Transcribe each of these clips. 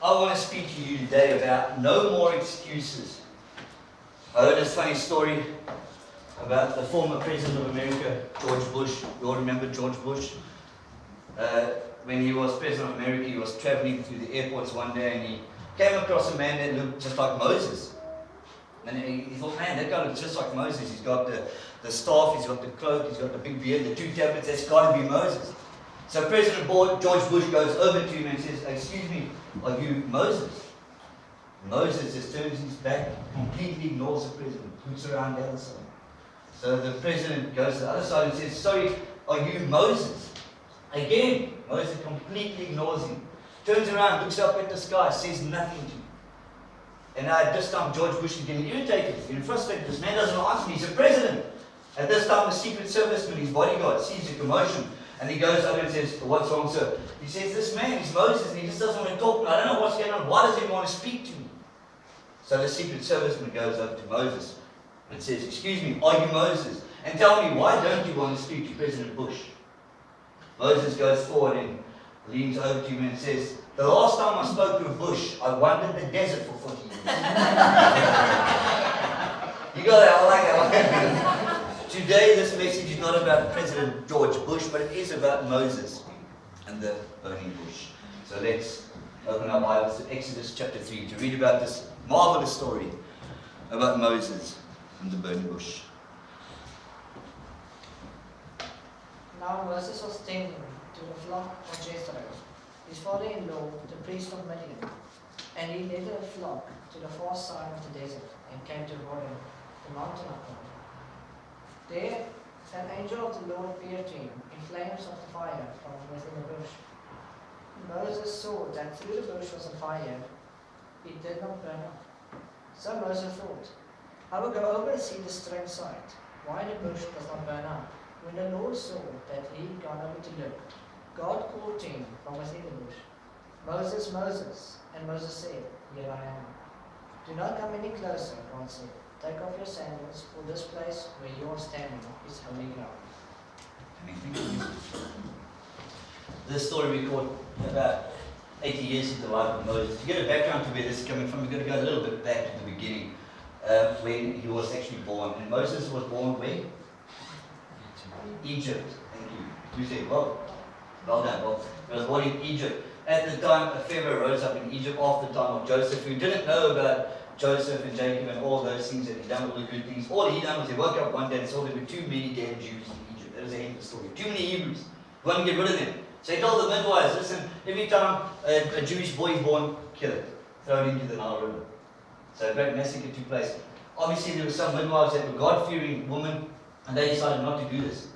I want to speak to you today about no more excuses. I heard this funny story about the former President of America, George Bush. You all remember George Bush? When he was President of America, he was traveling through the airports one day and he came across a man that looked just like Moses. And he thought, man, that guy looks just like Moses. He's got the staff, he's got the cloak, he's got the big beard, the 2 tablets, that's got to be Moses. So President George Bush goes over to him and says, excuse me, are you Moses? Moses just turns his back, completely ignores the president, looks around the other side. So the president goes to the other side and says, sorry, are you Moses? Again, Moses completely ignores him. Turns around, looks up at the sky, says nothing to him. And at this time, George Bush is getting irritated, getting frustrated. This man doesn't answer me, he's a president. At this time, the Secret Serviceman, his bodyguard, sees a commotion. And he goes over and says, what's wrong, sir? He says, this man is Moses and he just doesn't want to talk. I don't know what's going on. Why does he want to speak to me? So the Secret Serviceman goes over to Moses and says, excuse me, are you Moses? And tell me, why don't you want to speak to President Bush? Moses goes forward and leans over to him and says, the last time I spoke to Bush, I wandered the desert for 40 years. You got that? I like that one. Today, this message is not about President George Bush, but it is about Moses and the burning bush. So let's open our Bibles to Exodus chapter 3 to read about this marvelous story about Moses and the burning bush. Now Moses was tending to the flock of Jethro, his father-in-law, the priest of Midian, and he led the flock to the far side of the desert and came to Horeb, the mountain of God. There, an angel of the Lord appeared to him in flames of fire from within the bush. Moses saw that through the bush was a fire, it did not burn up. So Moses thought, I will go over and see the strange sight, why the bush does not burn up. When the Lord saw that he had gone over to look, God called to him from within the bush, Moses, Moses. And Moses said, here I am. Do not come any closer, God said. Take off your sandals, for this place where you are standing is holy ground. This story recorded about 80 years into the life of Moses. To get a background to where this is coming from, we've got to go a little bit back to the beginning, when he was actually born. And Moses was born where? Egypt. Thank you. You said, well done. Well, he was born in Egypt. At the time, a Pharaoh rose up in Egypt after the time of Joseph, who didn't know about Joseph and Jacob and all those things that he'd done, all the good things. All he done was he woke up one day and saw there were too many damn Jews in Egypt. That was the end of the story. Too many Hebrews. He wanted to get rid of them. So he told the midwives, listen, every time a Jewish boy is born, kill it. Throw it into the Nile River. So a great massacre took place. Obviously there were some midwives that were God-fearing women, and they decided not to do this.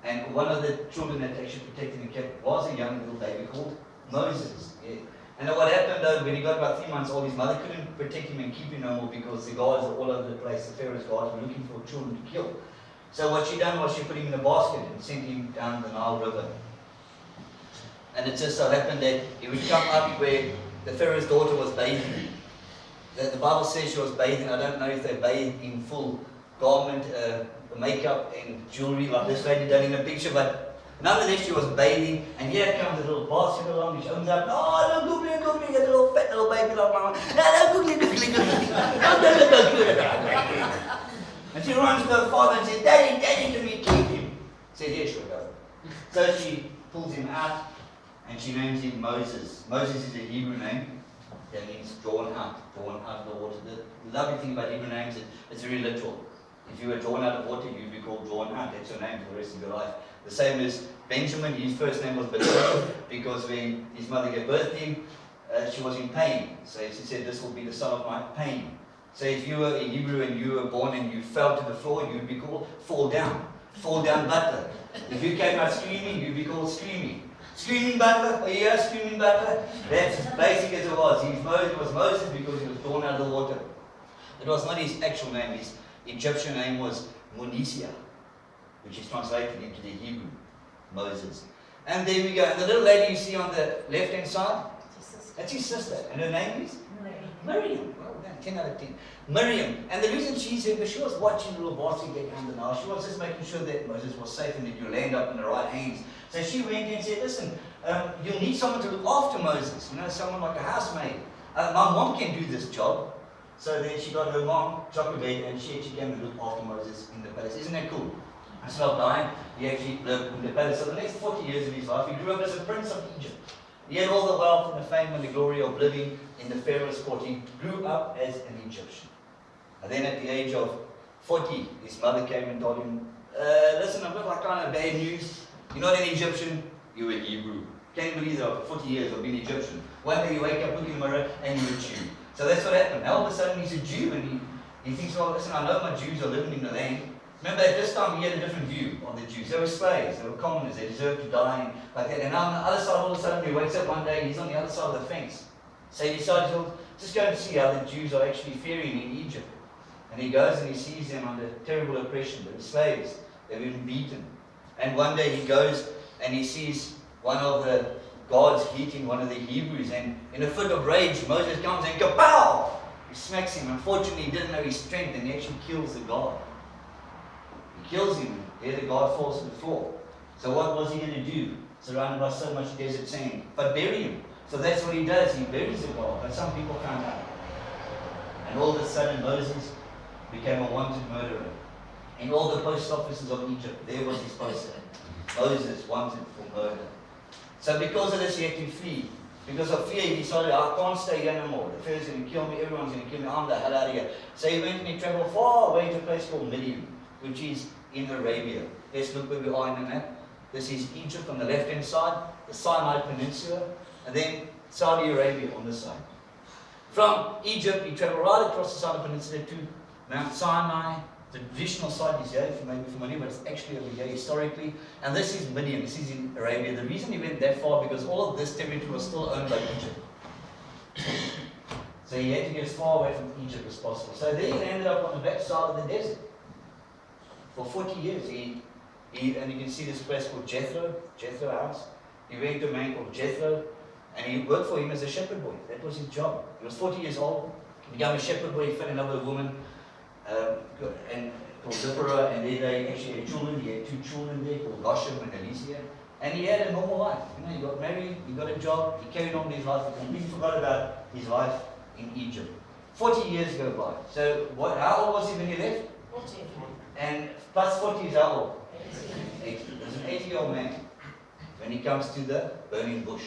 And one of the children that they should protect and kept was a young little baby called Moses. Yeah. And what happened though, when he got about 3 months old, his mother couldn't protect him and keep him no more because the guards were all over the place. The Pharaoh's guards were looking for children to kill. So what she done was she put him in a basket and sent him down the Nile River. And it just so happened that he would come up where the Pharaoh's daughter was bathing. The Bible says she was bathing. I don't know if they bathed in full garment, makeup and jewelry like this lady done in the picture, but nonetheless, she was bathing, and here comes a little basket along. She opens up, oh, no, googly, googly, a little fat little baby like mama. No, googly, googly, googly. And she runs to her father and says, Daddy, Daddy, can we keep him? He says, yes, sure, go. So she pulls him out, and she names him Moses. Moses is a Hebrew name. That means drawn out of the water. The lovely thing about Hebrew names is it's very literal. If you were drawn out of water, you'd be called drawn out. That's your name for the rest of your life. The same as Benjamin, his first name was Butler, because when his mother gave birth to him, she was in pain. So she said, this will be the son of my pain. So if you were a Hebrew and you were born and you fell to the floor, you would be called fall down Butler. If you came out screaming, you'd be called screaming Butler. Are you here, screaming Butler? That's as basic as it was. He was Moses because he was drawn out of the water. It was not his actual name. His Egyptian name was Munisia, which is translated into the Hebrew, Moses. And there we go. And the little lady you see on the left-hand side, that's his sister. And her name is? Miriam. Well done, 10 out of 10. Miriam. And the reason she's here, because she was watching the little basket get under the Nile. She was just making sure that Moses was safe and that you'll land up in the right hands. So she went and said, listen, you'll need someone to look after Moses. You know, someone like a housemaid. My mom can do this job. So then she got her mom, chocolate bed, and she actually came and looked after Moses in the palace. Isn't that cool? Instead of dying, he actually lived in the palace. So the next 40 years of his life, he grew up as a prince of Egypt. He had all the wealth and the fame and the glory of living in the Pharaoh's court. He grew up as an Egyptian. And then at the age of 40, his mother came and told him, listen, I've got like kind of bad news. You're not an Egyptian, you're a Hebrew. Can you believe that after 40 years of being Egyptian? One day you wake up, look in the mirror, and you're a Jew. So that's what happened. Now all of a sudden he's a Jew, and he thinks, well, listen, I know my Jews are living in the land. Remember, at this time he had a different view of the Jews. They were slaves, they were commoners, they deserved to die and like that. And now on the other side, all of a sudden he wakes up one day, he's on the other side of the fence. So he decides, well, just go and see how the Jews are actually faring in Egypt. And he goes and he sees them under terrible oppression. They were slaves, they've been beaten. And one day he goes and he sees one of the guards hitting one of the Hebrews, and in a fit of rage, Moses comes and kapow! He smacks him. Unfortunately, he didn't know his strength, and he actually kills the guard. He kills him, and there the guard falls to the floor. So what was he going to do? Surrounded by so much desert sand. But bury him. So that's what he does. He buries the guard. But some people found out. And all of a sudden, Moses became a wanted murderer. In all the post offices of Egypt, there was his poster. Moses wanted for murder. So because of this, he had to flee. Because of fear, he decided, I can't stay here no more. The Pharaoh's going to kill me, everyone's going to kill me, I'm the hell out of here. So he went and he traveled far away to a place called Midian, which is in Arabia. Let's look where we are in the map. This is Egypt on the left-hand side, the Sinai Peninsula, and then Saudi Arabia on this side. From Egypt, he traveled right across the Sinai Peninsula to Mount Sinai. The traditional site is here, if you may be familiar, but it's actually over here historically. And this is Midian, this is in Arabia. The reason he went that far, because all of this territory was still owned by Egypt. So he had to get as far away from Egypt as possible. So then he ended up on the back side of the desert. For 40 years, and you can see this place called Jethro House. He went to a man called Jethro, and he worked for him as a shepherd boy. That was his job. He was 40 years old. He became a shepherd boy. He fell in love with a woman and called Zipporah, and then they actually had children. He had 2 children there called Goshen and Alicia. And he had a normal life. You know, he got married, he got a job, he carried on his life. He completely forgot about his life in Egypt. 40 years go by. So how old was he when he left? 40. And plus 40 is how old? 80. There's an 80-year-old man when he comes to the burning bush.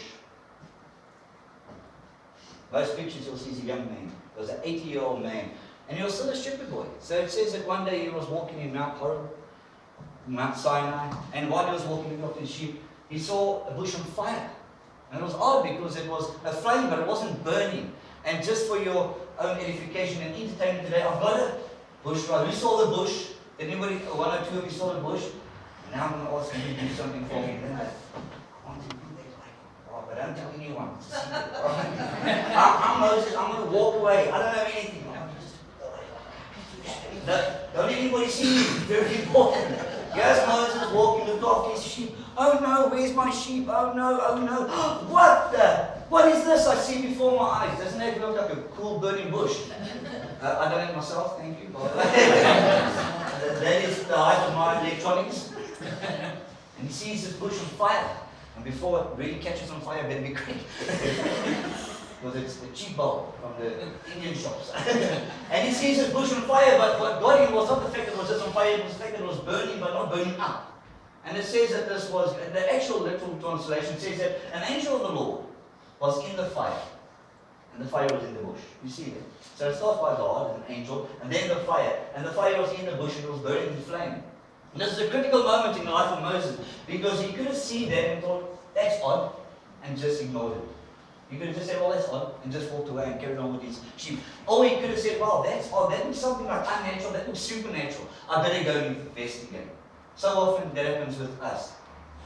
Most pictures you'll see is a young man. There was an 80-year-old man. And he was still a shepherd boy. So it says that one day he was walking in Mount Horeb, Mount Sinai, and while he was walking with his sheep, he saw a bush on fire. And it was odd because it was a flame, but it wasn't burning. And just for your own edification and entertainment today, I've got a bush right. We saw the bush. Did anybody, 1 or 2 of you saw the bush? Now I'm going to ask you to do something for me. Then I want to do that, but don't tell anyone. It's a secret. I'm Moses. I'm going to walk away. I don't know anything. Don't let anybody see me. Very important. Here's Moses walking, looked after his sheep. Oh no, where's my sheep? Oh no, oh no. What is this I see before my eyes? Doesn't that look like a cool burning bush? I don't have myself, thank you. That is the height of my electronics. And he sees this bush on fire. And before it really catches on fire, better be quick. Because it's the cheap bulb from the Indian shops. And he sees this bush on fire, but what got him was not the fact that it was just on fire, it was the fact that it was burning, but not burning up. And it says that this was, the actual literal translation says that an angel of the Lord was in the fire. And the fire was in the bush. You see that? So it starts by God, an angel, and then the fire. And the fire was in the bush, and it was burning in flame. And this is a critical moment in the life of Moses, because he could have seen that and thought, that's odd, and just ignored it. He could have just said, well, that's odd, and just walked away and carried on with his sheep. Or he could have said, wow, that's odd, that looks something like unnatural, that looks supernatural. I better go and investigate. So often that happens with us.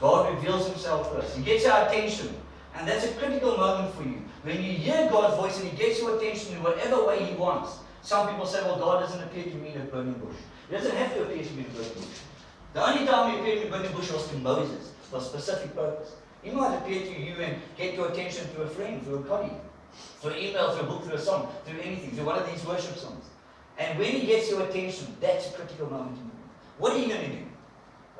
God reveals himself to us. He gets our attention. And that's a critical moment for you. When you hear God's voice and he gets your attention in whatever way he wants. Some people say, well, God doesn't appear to me in a burning bush. He doesn't have to appear to me in a burning bush. The only time he appeared in a burning bush was to Moses for a specific purpose. He might appear to you and get your attention through a friend, through a colleague, through an email, through a book, through a song, through anything, through one of these worship songs. And when he gets your attention, that's a critical moment in your life. What are you going to do?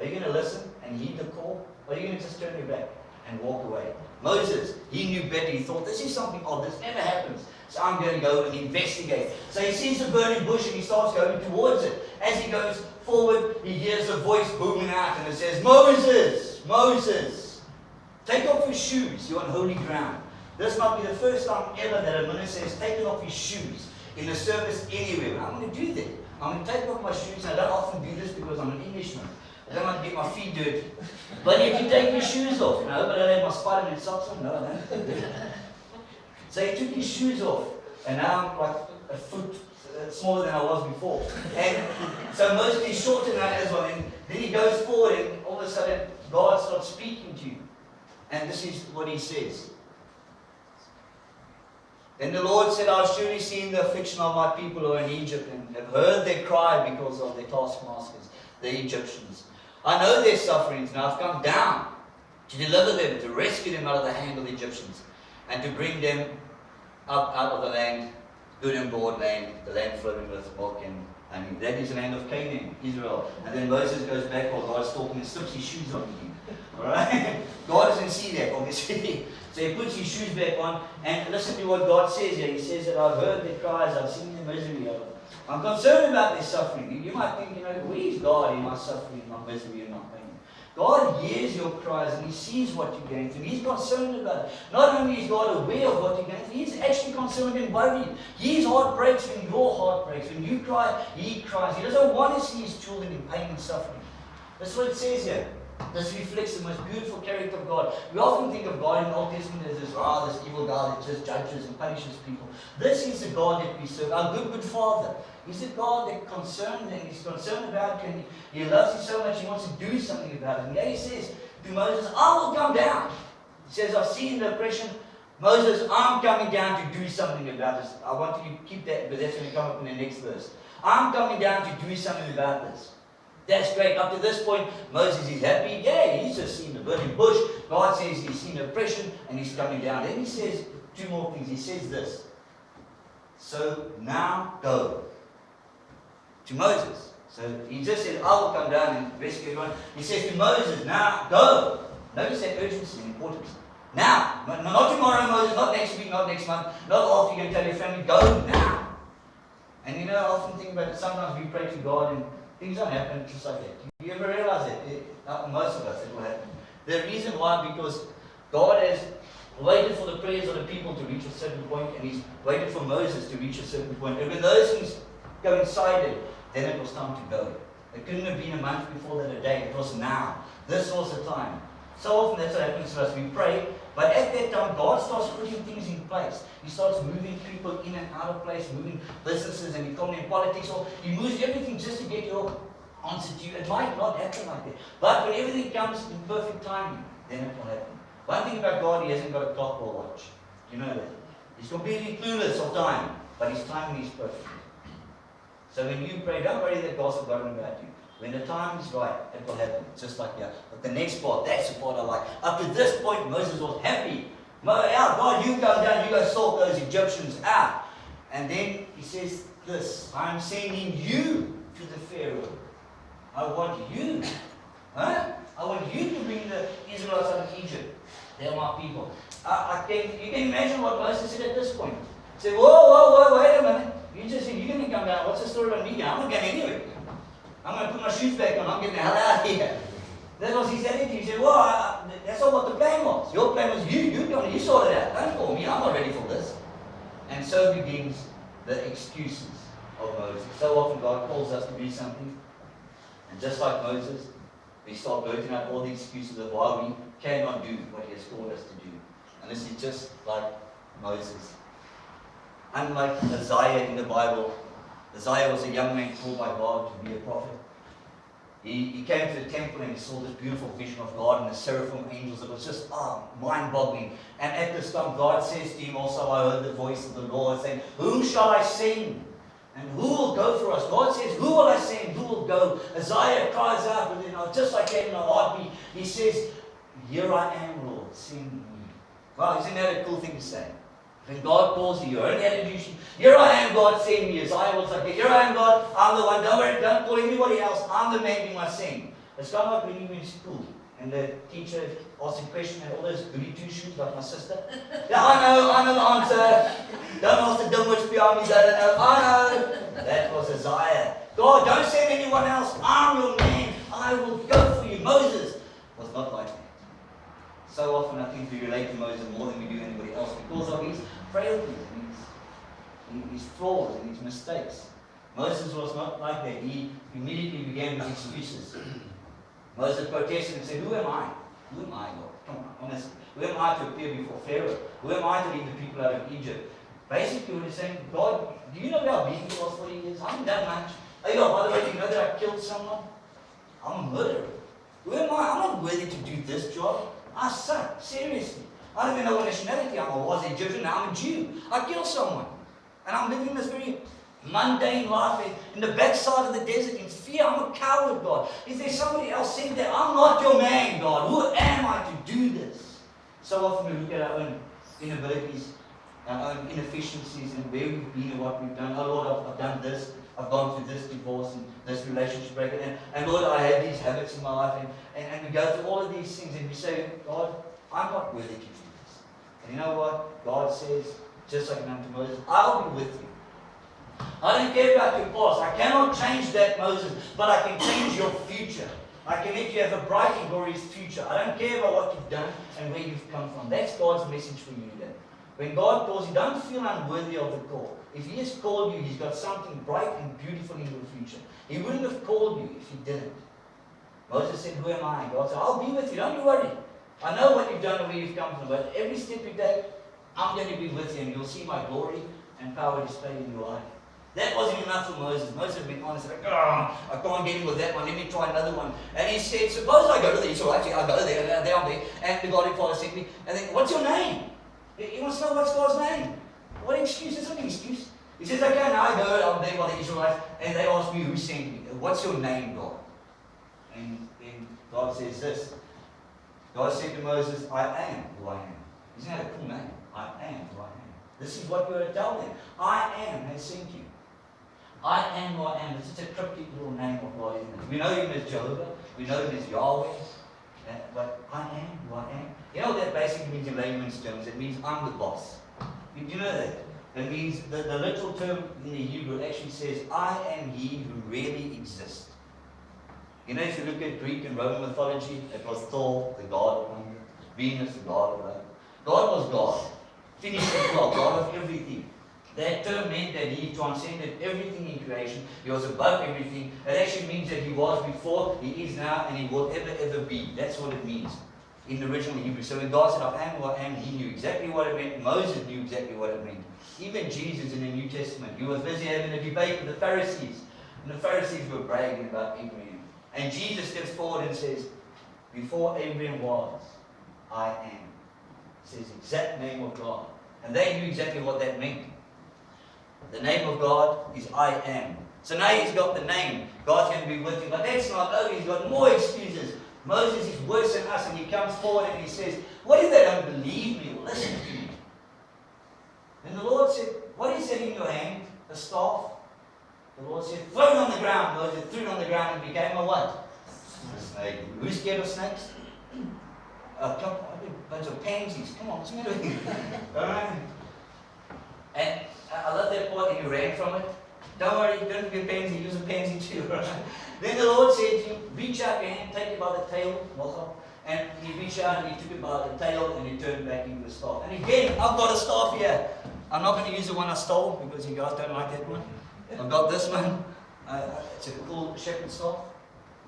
Are you going to listen and heed the call? Or are you going to just turn your back? and walk away. Moses, he knew better. He thought, this is something odd. This never happens. So I'm going to go and investigate. So he sees a burning bush and he starts going towards it. As he goes forward, he hears a voice booming out and it says, Moses, Moses, take off your shoes. You're on holy ground. This might be the first time ever that a minister has taken off his shoes in a service anywhere. I'm going to do that. I'm going to take off my shoes. I don't often do this because I'm an Englishman. I don't want to get my feet dirty. But if you take your shoes off, no, but I don't have my Spider-Man socks on. No, I don't. So he took his shoes off. And now I'm like a foot smaller than I was before. And so Moses is shorter now as well. And then he goes forward and all of a sudden God starts speaking to you. And this is what he says. Then the Lord said, I have surely seen the affliction of my people who are in Egypt and have heard their cry because of their taskmasters, the Egyptians. I know their sufferings, and I've come down to deliver them, to rescue them out of the hand of the Egyptians, and to bring them up out of the land, good and broad land, the land flowing with milk and honey. That is the land of Canaan, Israel. And then Moses goes back while God's talking and slips his shoes on him. Alright? God doesn't see that, obviously. So he puts his shoes back on, and listen to what God says here. He says that I've heard their cries, I've seen their misery. I'm concerned about their suffering. You might think, where is God in my suffering, my misery, and my pain? God hears your cries and He sees what you're going through. He's concerned about it. Not only is God aware of what you're going through, He's actually concerned and worried. His heart breaks when your heart breaks. When you cry, He cries. He doesn't want to see His children in pain and suffering. That's what it says here. This reflects the most beautiful character of God. We often think of God in the Old Testament as this evil God that just judges and punishes people. This is the God that we serve, our good Father. He's a God that concerned and He's concerned about you, and He loves you so much He wants to do something about it. And then He says to Moses, I will come down. He says, I've seen the oppression. Moses, I'm coming down to do something about this. I want you to keep that, but that's going to come up in the next verse. I'm coming down to do something about this. That's great. Up to this point, Moses is happy. Yeah, he's just seen the burning bush. God says he's seen oppression and he's coming down. Then he says two more things. He says this. So now go. To Moses. So he just said, I will come down and rescue everyone. He says to Moses, now go. Notice that urgency and importance. Now. Not tomorrow, Moses. Not next week. Not next month. Not after you're going to tell your family. Go now. And I often think about it. Sometimes we pray to God and things don't happen just like that. You ever realize that? Most of us, it will happen. The reason why, because God has waited for the prayers of the people to reach a certain point, and He's waited for Moses to reach a certain point. And when those things coincided, then it was time to go. It couldn't have been a month before that, a day. It was now. This was the time. So often that's what happens to us. We pray, but at that time, God starts putting things in place. He starts moving people in and out of place, moving businesses and economy and politics. Or He moves everything just to get your answer to you. It might not happen like that. But when everything comes in perfect timing, then it will happen. One thing about God, He hasn't got a clock or watch. You know that. He's completely clueless of time, but His timing is perfect. So when you pray, don't worry that God's forgotten about you. When the time is right, it will happen, just like that. But the next part, that's the part I like. Up to this point, Moses was happy. God, you come down, you go sort those Egyptians out. And then he says this, I'm sending you to the Pharaoh. I want you. I want you to bring the Israelites out of Egypt. They're my people. You can imagine what Moses said at this point. He said, whoa, wait a minute. You just said you're going to come down. What's the story about me? I'm not going anywhere. I'm going to put my shoes back on. I'm getting the hell out of here. That was his attitude. He said, that's not what the plan was. Your plan was you sort it out. Don't call me. I'm not ready for this. And so begins the excuses of Moses. So often God calls us to do something. And just like Moses, we start blurting out all the excuses of why we cannot do what He has called us to do. And this is just like Moses. Unlike Isaiah in the Bible, Isaiah was a young man called by God to be a prophet. He came to the temple and he saw this beautiful vision of God and the seraphim angels. It was just mind-boggling. And at this time, God says to him also, I heard the voice of the Lord saying, whom shall I send? And who will go for us? God says, who will I send? Who will go? Isaiah cries out within, just like that in a heartbeat. He says, here I am, Lord, send me. Wow, isn't that a cool thing to say? When God calls you, you're in attitude. Here I am, God, send me. Isaiah was like, here I am, God, I'm the one. Don't worry, don't call anybody else. I'm the man being my sent. It's kind of like when you were in school And the teacher asked a question, and all those goody two-shoes like my sister. Yeah, I know the answer. Don't ask the dimwits behind me, they don't know. I know. That was Isaiah. God, don't send anyone else. I'm your man. I will go for you. Moses was not like that. So often I think we relate to Moses more than we do anybody else because of his frailties and his flaws and his mistakes. Moses was not like that. He immediately began with excuses. Moses protested and said, who am I? Who am I, Lord? Come on, honestly. Who am I to appear before Pharaoh? Who am I to lead the people out of Egypt? Basically, what he's saying, God, do you know where I've been for the last 40 years? I haven't done much. Oh, yeah, by the way, do you know that I killed someone? I'm a murderer. Who am I? I'm not worthy to do this job. I suck, seriously. I don't even know what nationality I'm. I was Egyptian, now I'm a Jew. I killed someone. And I'm living this very mundane life in the backside of the desert in fear. I'm a coward, God. Is there somebody else saying that? I'm not your man, God. Who am I to do this? So often we look at our own inabilities, our own inefficiencies, and where we've been and what we've done. Oh Lord, I've done this. I've gone through this divorce and this relationship breakup. And Lord, I have these habits in my life. And we go through all of these things and we say, God, I'm not worthy to do this. And you know what? God says, just like unto Moses, I'll be with you. I don't care about your past. I cannot change that, Moses, but I can change your future. I can make you have a bright and glorious future. I don't care about what you've done and where you've come from. That's God's message for you today. When God calls you, don't feel unworthy of the call. If He has called you, He's got something bright and beautiful in your future. He wouldn't have called you if He didn't. Moses said, who am I? God said, I'll be with you. Don't you worry. I know what you've done and where you've come from, but every step you take, I'm going to be with you, and you'll see my glory and power displayed in your life. That wasn't enough for Moses. Moses had been honest, like, I can't get in with that one, let me try another one. And he said, suppose I go to the Israelites, I go there, and down there, and the God and Father sent me, and then, what's your name? He wants to know what's God's name. What excuse? It's not an excuse. He says, okay, now I go, I'm there by the Israelites, and they ask me, who sent me? What's your name, God? And then God says this. God said to Moses, I am who I am. Isn't that a cool name? I am who I am. This is what you're to tell them. I am has sent you. I am who I am. It's just a cryptic little name of God, isn't it? We know Him as Jehovah. We know Him as Yahweh. But I am who I am. You know what that basically means in layman's terms? It means I'm the boss. Do you know that? That means the literal term in the Hebrew actually says, I am He who really exists. You know, if you look at Greek and Roman mythology, it was Thor, the god of hunger, Venus, the god of love. God was God. Finished the job, God of everything. That term meant that He transcended everything in creation. He was above everything. It actually means that He was before, He is now, and He will ever be. That's what it means in the original Hebrew. So when God said, I am who I am, He knew exactly what it meant. Moses knew exactly what it meant. Even Jesus in the New Testament, He was busy having a debate with the Pharisees. And the Pharisees were bragging about Abraham. And Jesus steps forward and says, before Abraham was, I am. It says the exact name of God. And they knew exactly what that meant. The name of God is I am. So now he's got the name. God's going to be with him. But that's not over. He's got more excuses. Moses is worse than us, and he comes forward and he says, what if they don't believe me? Listen to me. And the Lord said, what is that in your hand? A staff? The Lord said, throw it on the ground. Moses threw it on the ground and became a what? A snake. Who's scared of snakes? A bunch of pansies. Come on, what's the matter with you? And I love that part, and he ran from it. Don't worry, don't be a pansy, use a pansy too. Then the Lord said to him, reach out your hand, take it by the tail, and he reached out and he took it by the tail and he turned back into a staff. And again, I've got a staff here. I'm not going to use the one I stole because you guys don't like that one. I've got this one. It's a cool shepherd staff.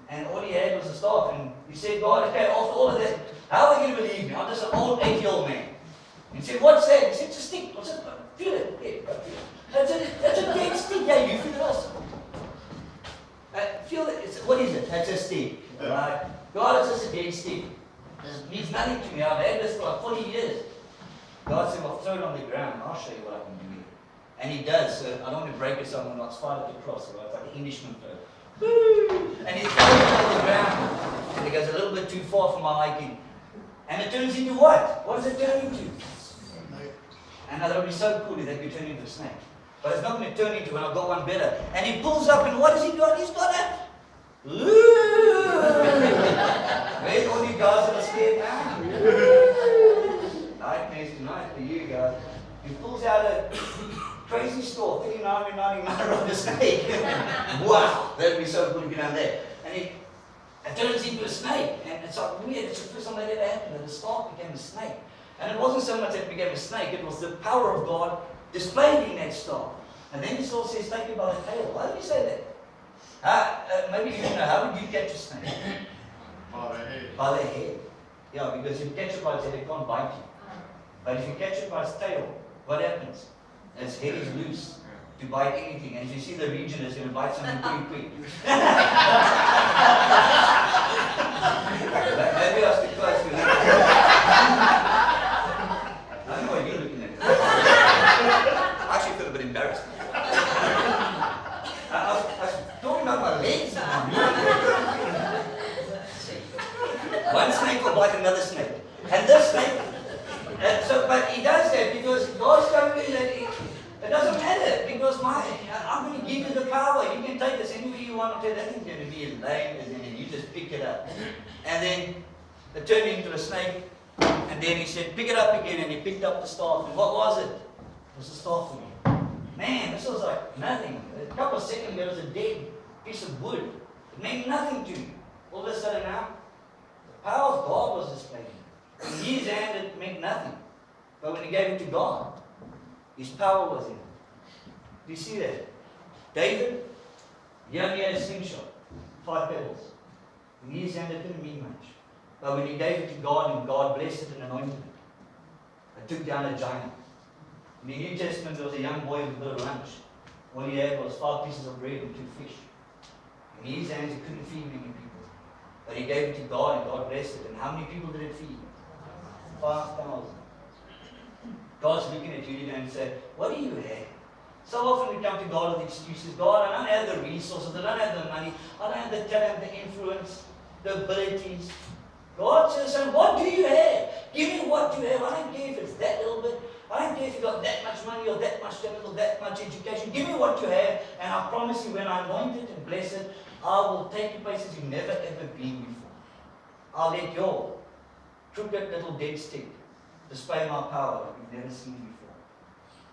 And all he had was a staff. And he said, God, okay, after all of that, how are you going to believe me? I'm just an old 8-year-old man. And he said, what's that? He said, it's a stick. What's it? Feel it. Yeah, feel it. That's a dead stick. Yeah, you feel it also. Feel it. What is it? That's a stick. Right? God, it's just a dead stick. It means nothing to me. I've had this for like 40 years. God said, well, throw it on the ground. I'll show you what I can do here. And he does. So I don't want to break it, so I'm not slide it across. Right? It's like an Englishman throw. Woo! And he throws it on the ground. And it goes a little bit too far for my liking. And it turns into what? What does it turn into? And that would be so cool if they could turn into a snake. But it's not going to turn into one. I've got one better. And he pulls up, and what has he got? He's got a Where's all you guys that are scared now? Nightmares tonight for you guys. He pulls out a crazy store, $39.99 on the snake. Wow, that'd be so good to get down there. And it turns into a snake. And it's like weird, it's the first time that ever happened, that the staff became a snake. And it wasn't so much that it became a snake, it was the power of God displayed in that staff. And then he still says, take it by the tail. Why did he say that? Maybe you don't know, how would you catch a snake? By the head. By the head. Yeah, because if you catch it by its head, it can't bite you. But if you catch it by its tail, what happens? Its head is loose to bite anything. And if you see the region, it's going to bite something pretty quick. Maybe I was too close to that. I don't know what you're looking at. I actually feel a bit embarrassed. I was talking about my legs. One snake will bite another snake. And this snake, but he does that because God's telling me that it doesn't matter, because I'm going to give you the power. You can take this anywhere you want to. That ain't going to be as lame as anything. You just pick it up. And then it turned into a snake. And then he said, pick it up again. And he picked up the staff. And what was it? It was a staff for me. Man, this was like nothing. A couple of seconds ago, it was a dead piece of wood. It meant nothing to me. All of a sudden now, the power of God was displayed. In his hand, it meant nothing. But when he gave it to God, his power was in it. Do you see that? David, he only had a slingshot, 5 pebbles. In his hand, it didn't mean much. But when he gave it to God, and God blessed it and anointed it, it took down a giant. In the New Testament, there was a young boy with a bit of lunch. All he had was 5 pieces of bread and 2 fish. In his hands, he couldn't feed many people. But he gave it to God, and God blessed it. And how many people did it feed? 5,000. God's looking at you today and say, what do you have? So often we come to God with excuses. God, I don't have the resources, I don't have the money, I don't have the talent, the influence, the abilities. God says, son, what do you have? Give me what you have. I don't care if it's that little bit. I don't care if you've got that much money or that much talent or that much education. Give me what you have, and I promise you, when I anoint it and bless it, I will take you places you've never ever been before. I'll let your crooked little dead stick display my power like you've never seen before.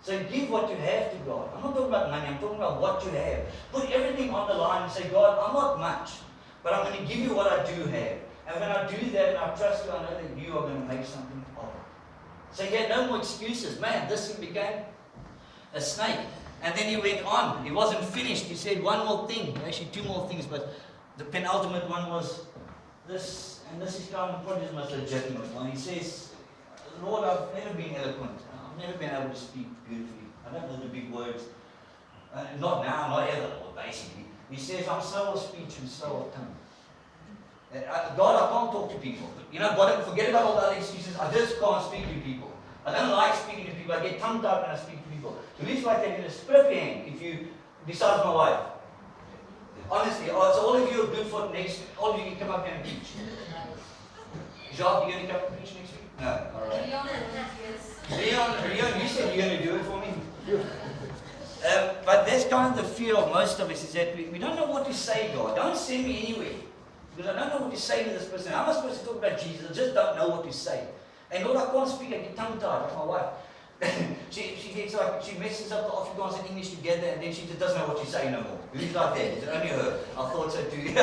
So give what you have to God. I'm not talking about money, I'm talking about what you have. Put everything on the line and say, God, I'm not much, but I'm going to give you what I do have. And when I do that and I trust you, I know that you are going to make something of it. So he had no more excuses. Man, this thing became a snake. And then he went on. He wasn't finished. He said one more thing. Actually, 2 more things, but the penultimate one was this, and this is kind of probably the most legitimate one. He says, Lord, I've never been eloquent. I've never been able to speak beautifully. I don't know the big words. Not now, not ever, Lord, basically. He says, I'm slow of speech and slow of tongue. God, I can't talk to people. You know, God, forget about all the other excuses. I just can't speak to people. I don't like speaking to people. I get tongue-tied when I speak to people. So he's like that in a split hand, if you, besides my wife. Honestly, so all of you are good for next, all of you can come up here and preach. Jacques, you going to come and preach next week? No, all right. Leon, you said you're going to do it for me? But that's kind of the fear of most of us, is that we don't know what to say, God. Don't send me anywhere. Because I don't know what to say to this person. How am I supposed to talk about Jesus? I just don't know what to say. And Lord, I can't speak. I get tongue-tied like my wife. she gets like, she messes up the Afrikaans and English together, and then she just doesn't know what to say no more. Who's like that? Is it only her? I thought so too.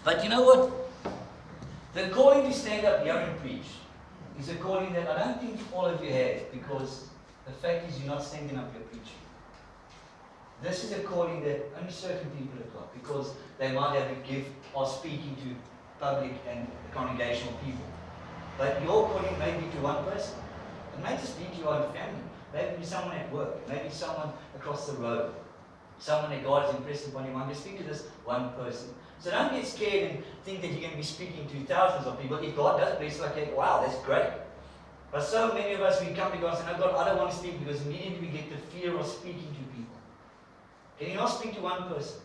But you know what? The calling to stand up here and preach is a calling that I don't think all of you have, because the fact is you're not standing up here preaching. This is a calling that only certain people have got, because they might have a gift of speaking to public and congregational people. But your calling may be to one person. It may just be to your own family. Maybe someone at work. Maybe someone across the road. Someone that God has impressed upon you. I'm going to speak to this one person. So don't get scared and think that you're going to be speaking to thousands of people. If God does bless, like, wow, that's great. But so many of us, we come to God and say, no, God, I don't want to speak, because immediately we get the fear of speaking to people. Can you not speak to one person?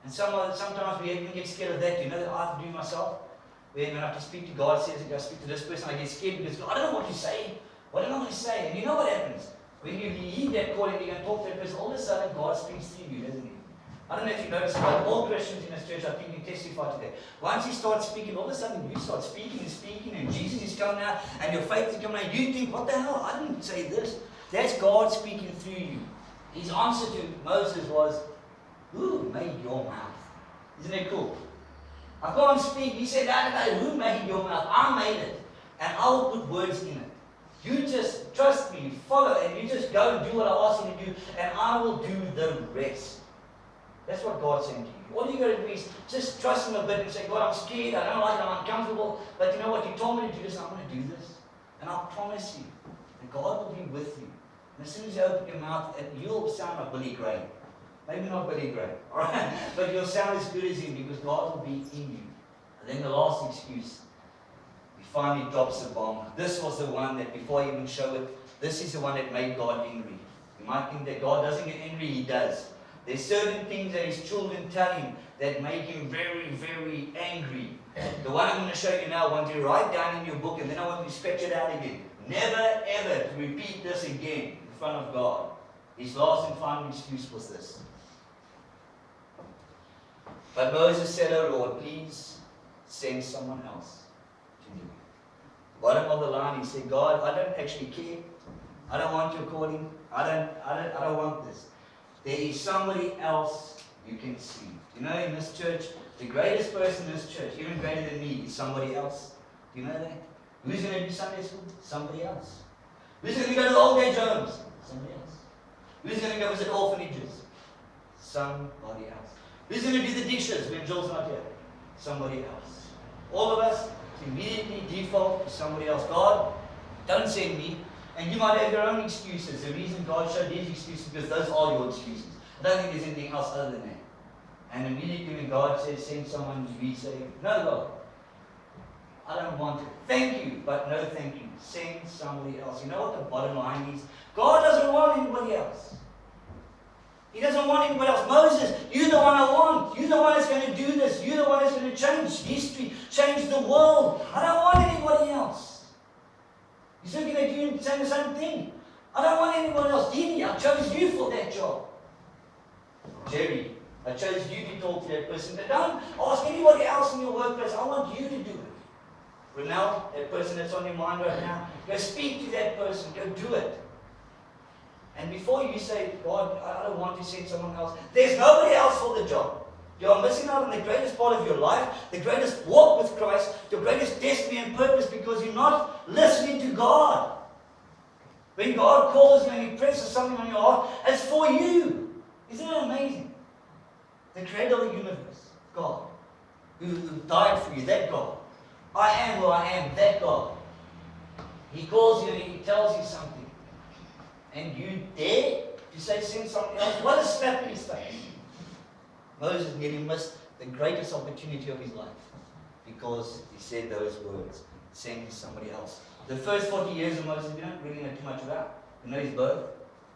And sometimes we even get scared of that. You know that I have to do myself? When I have to speak to God, says that I speak to this person, I get scared because I don't know what to say. What am I going to say? And you know what happens? When you leave that calling, you're going to talk to that person, all of a sudden God speaks to you, doesn't he? I don't know if you noticed, but all Christians in this church, I think, you testify to that. Once he starts speaking, all of a sudden you start speaking and speaking, and Jesus is coming out, and your faith is coming out. You think, what the hell? I didn't say this. That's God speaking through you. His answer to Moses was, who made your mouth? Isn't that cool? I can't speak. He said, no, who made your mouth? I made it. And I'll put words in it. You just trust me, follow, and you just go and do what I ask you to do, and I will do the rest. That's what God's saying to you. All you got to do is just trust Him a bit and say, God, I'm scared, I don't like it, I'm uncomfortable, but you know what? You told me to do this, and I'm going to do this. And I promise you that God will be with you. And as soon as you open your mouth, you'll sound like Billy Graham. Maybe not Billy Graham, all right? But you'll sound as good as him because God will be in you. And then the last excuse, he finally drops the bomb. This was the one that, before I even show it, this is the one that made God angry. You might think that God doesn't get angry, He does. There's certain things that His children tell Him that make Him very, very angry. The one I'm going to show you now, I want you to write down in your book, and then I want you to scratch it out again. Never, ever to repeat this again in front of God. His last and final excuse was this. But Moses said, "Oh Lord, please send someone else to do it." Bottom of the line, he said, God, I don't actually care. I don't want your calling. I don't want this. There is somebody else you can see. You know, in this church, the greatest person in this church, even greater than me, is somebody else. Do you know that? Who's going to do Sunday school? Somebody else. Who's going to go to the old age homes? Somebody else. Who's going to go visit orphanages? Somebody else. Who's going to do the dishes when Jill's not here? Somebody else. All of us immediately default to somebody else. God, don't send me. And you might have your own excuses. The reason God showed His excuses because those are your excuses. I don't think there's anything else other than that. And immediately when God says send someone, we say, no God, I don't want it. Thank you, but no thank you. Send somebody else. You know what the bottom line is? God doesn't want anybody else. He doesn't want anybody else. Moses, you're the one I want. You're the one that's going to do this. You're the one that's going to change history, change the world. I don't want anybody else. He's looking at you and saying the same thing. I don't want anyone else. Dini, I chose you for that job. Jerry, I chose you to talk to that person. But don't ask anybody else in your workplace. I want you to do it. Renell, that person that's on your mind right now, go speak to that person. Go do it. And before you say, God, I don't want to send someone else, there's nobody else for the job. You're missing out on the greatest part of your life, the greatest walk with Christ, the greatest destiny and purpose because you're not listening to God. When God calls you and He presses something on your heart, it's for you. Isn't it amazing? The creator of the universe, God, who died for you, that God. I am who I am, that God. He calls you and He tells you something. And you dare to say send something else? What a slap in His face. Moses nearly missed the greatest opportunity of his life because he said those words, send somebody else. The first 40 years of Moses, we don't really know too much about. We know his birth,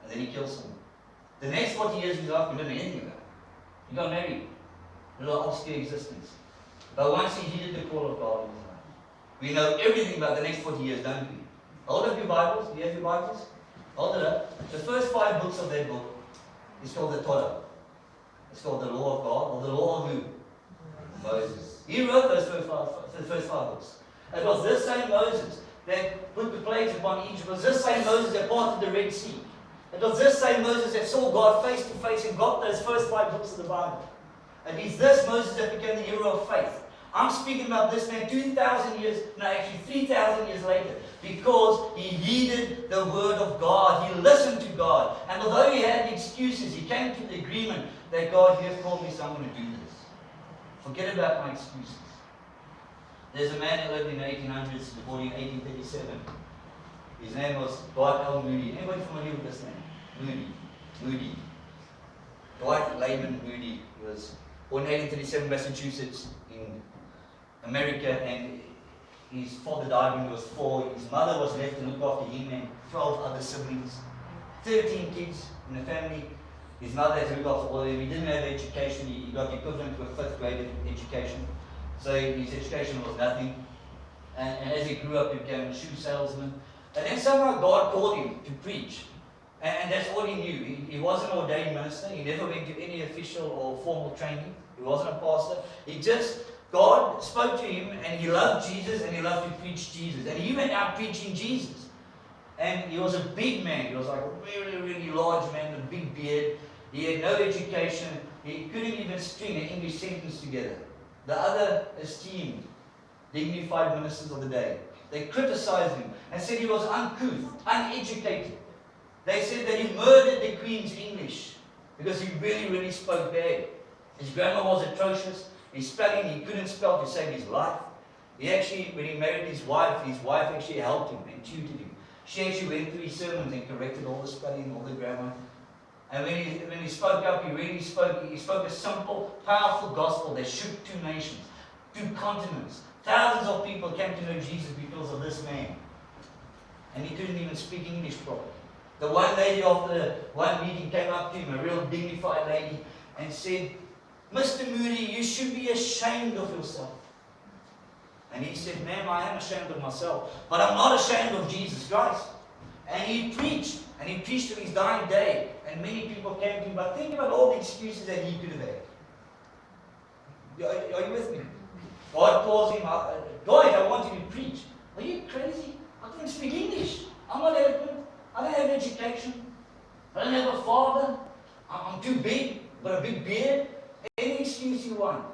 and then he kills someone. The next 40 years of his life, we don't know anything about. He got married, a little obscure existence. But once he heeded the call of God in his life, we know everything about the next 40 years, don't we? Hold up your Bibles. Do you have your Bibles? Hold it up. The first 5 books of that book is called the Torah. It's called the Law of God, or the Law of who? Moses. He wrote those first 5 books. It was this same Moses that put the plagues upon Egypt. It was this same Moses that parted the Red Sea. It was this same Moses that saw God face to face and got those first 5 books of the Bible. And it's this Moses that became the hero of faith. I'm speaking about this man 2,000 years, no actually 3,000 years later, because he heeded the word of God. He listened to God. And although he had excuses, he came to the agreement that God, you have called me, so I'm going to do this. Forget about my excuses. There's a man that lived in the 1800s, born in 1837. His name was Dwight L. Moody. Anybody familiar with this name? Moody. Dwight Raymond Moody. He was born in 1837, Massachusetts, in America, and his father died when he was 4. His mother was left to look after him and 12 other siblings. 13 kids in the family. His mother had to look after all of them. He didn't have education. He got the equivalent to a 5th grade education. So his education was nothing. And as he grew up, he became a shoe salesman. And then somehow God called him to preach. And that's all he knew. He wasn't an ordained minister. He never went to any official or formal training. He wasn't a pastor. God spoke to him and he loved Jesus and he loved to preach Jesus. And he went out preaching Jesus. And he was a big man. He was like a really, really large man with a big beard. He had no education. He couldn't even string an English sentence together. The other esteemed, dignified ministers of the day, they criticized him and said he was uncouth, uneducated. They said that he murdered the Queen's English because he really, really spoke bad. His grammar was atrocious. His spelling, he couldn't spell to save his life. He actually, when he married his wife actually helped him and tutored him. She actually went through his sermons and corrected all the spelling, all the grammar. And when he spoke up, he spoke a simple, powerful gospel that shook 2 nations, 2 continents. Thousands of people came to know Jesus because of this man. And he couldn't even speak English properly. The one lady after one meeting came up to him, a real dignified lady, and said, "Mr. Moody, you should be ashamed of yourself." And he said, "Ma'am, I am ashamed of myself, but I'm not ashamed of Jesus Christ." And he preached to his dying day, and many people came to him. But think about all the excuses that he could have had. Are you with me? God calls him, "Guys, I want you to preach." Are you crazy? I can't speak English. I'm not eloquent. I don't have an education. I don't have a father. I'm too big, got a big beard. Any excuse you want.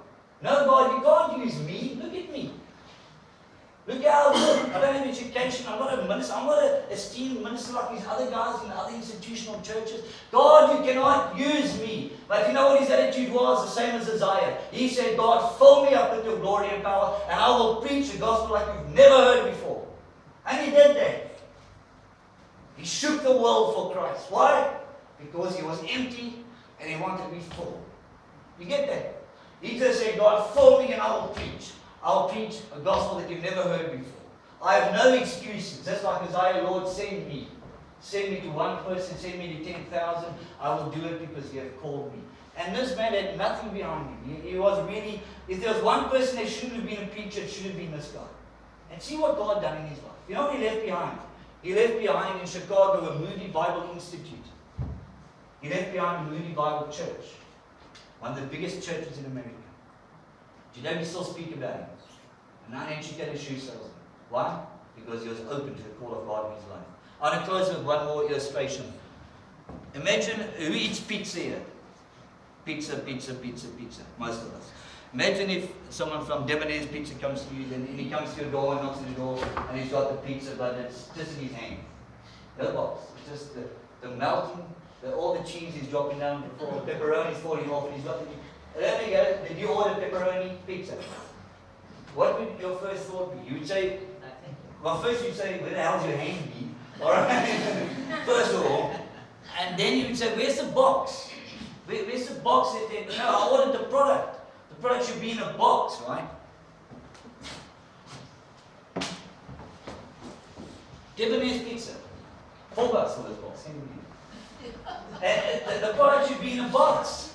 No, God, you can't use me. Look at me. Look how I don't have education. I'm not a minister. I'm not an esteemed minister like these other guys in other institutional churches. God, you cannot use me. But you know what his attitude was? The same as Isaiah. He said, "God, fill me up with your glory and power, and I will preach the gospel like you've never heard before." And he did that. He shook the world for Christ. Why? Because he was empty and he wanted to be full. You get that? He just said, "God, fill me and I will preach. I'll preach a gospel that you've never heard before. I have no excuses." Just like Isaiah, "Lord, send me. Send me to one person, send me to 10,000. I will do it because you have called me." And this man had nothing behind him. He was really, if there was one person that shouldn't have been a preacher, it should have been this guy. And see what God done in his life. You know what he left behind? He left behind in Chicago a Moody Bible Institute. He left behind a Moody Bible Church. One of the biggest churches in America. Do you know we still speak about him? An uneducated shoe salesman. Why? Because he was open to the call of God in his life. I want to close with one more illustration. Imagine who eats pizza here? Pizza, pizza, pizza, pizza. Most of us. Imagine if someone from Debonair's Pizza comes to you, and he comes to your door and knocks on the door, and he's got the pizza, but it's just in his hand. No box. It's just the melting, all the cheese is dropping down the floor, pepperoni's falling off, and he's got the... There you go. Did you order pepperoni pizza? What would your first thought be? You would say, well, first you'd say, "Where the hell's your hand be?" Alright? First of all. And then you would say, "Where's the box? Where's the box that no, I ordered the product. The product should be in a box, right?" Debonair's Pizza. $4 for this box. And the product should be in a box.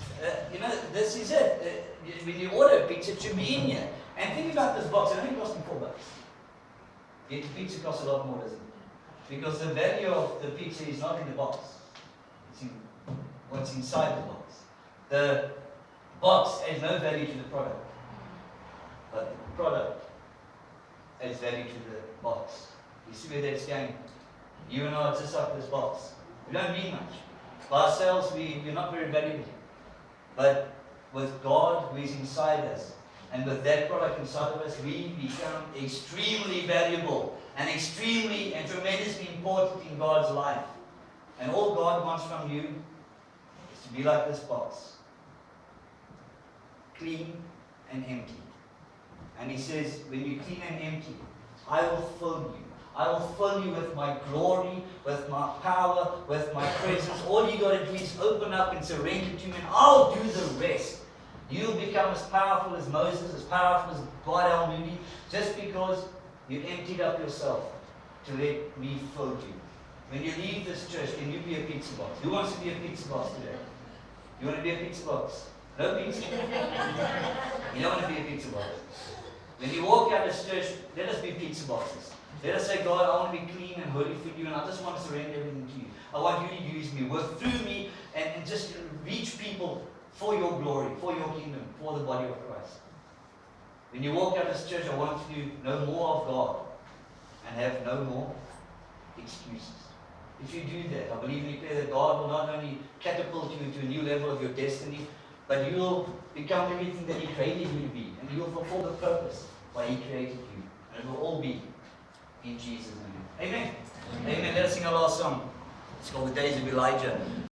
This is it. When you order a pizza, it should be in here. And think about this box. It only cost me $4. Yet the pizza costs a lot more, doesn't it? Because the value of the pizza is not in the box. It's in what's inside the box. The box adds no value to the product. But the product adds value to the box. You see where that's going? You and I are just like this box. We don't mean much. By ourselves, we're not very valuable. But with God who is inside us, and with that product inside of us, we become extremely valuable and extremely and tremendously important in God's life. And all God wants from you is to be like this box. Clean and empty. And he says, when you're clean and empty, I will fill you. I will fill you with my glory, with my power, with my presence. All you got to do is open up and surrender to me, and I'll do the rest. You'll become as powerful as Moses, as powerful as God Almighty, just because you emptied up yourself to let me fill you. When you leave this church, can you be a pizza box? Who wants to be a pizza box today? You want to be a pizza box? No pizza? You don't want to be a pizza box. When you walk out of this church, let us be pizza boxes. Let us say, God, I want to be clean and holy for you, and I just want to surrender everything to you. I want you to use me, work through me, and just reach people for your glory, for your kingdom, for the body of Christ. When you walk out of this church, I want you to know more of God and have no more excuses. If you do that, I believe and declare that God will not only catapult you into a new level of your destiny, but you will become everything that He created you to be, and you will fulfill the purpose why He created you. And it will all be in Jesus' name. Amen. Amen. Let us sing our last song. It's called The Days of Elijah.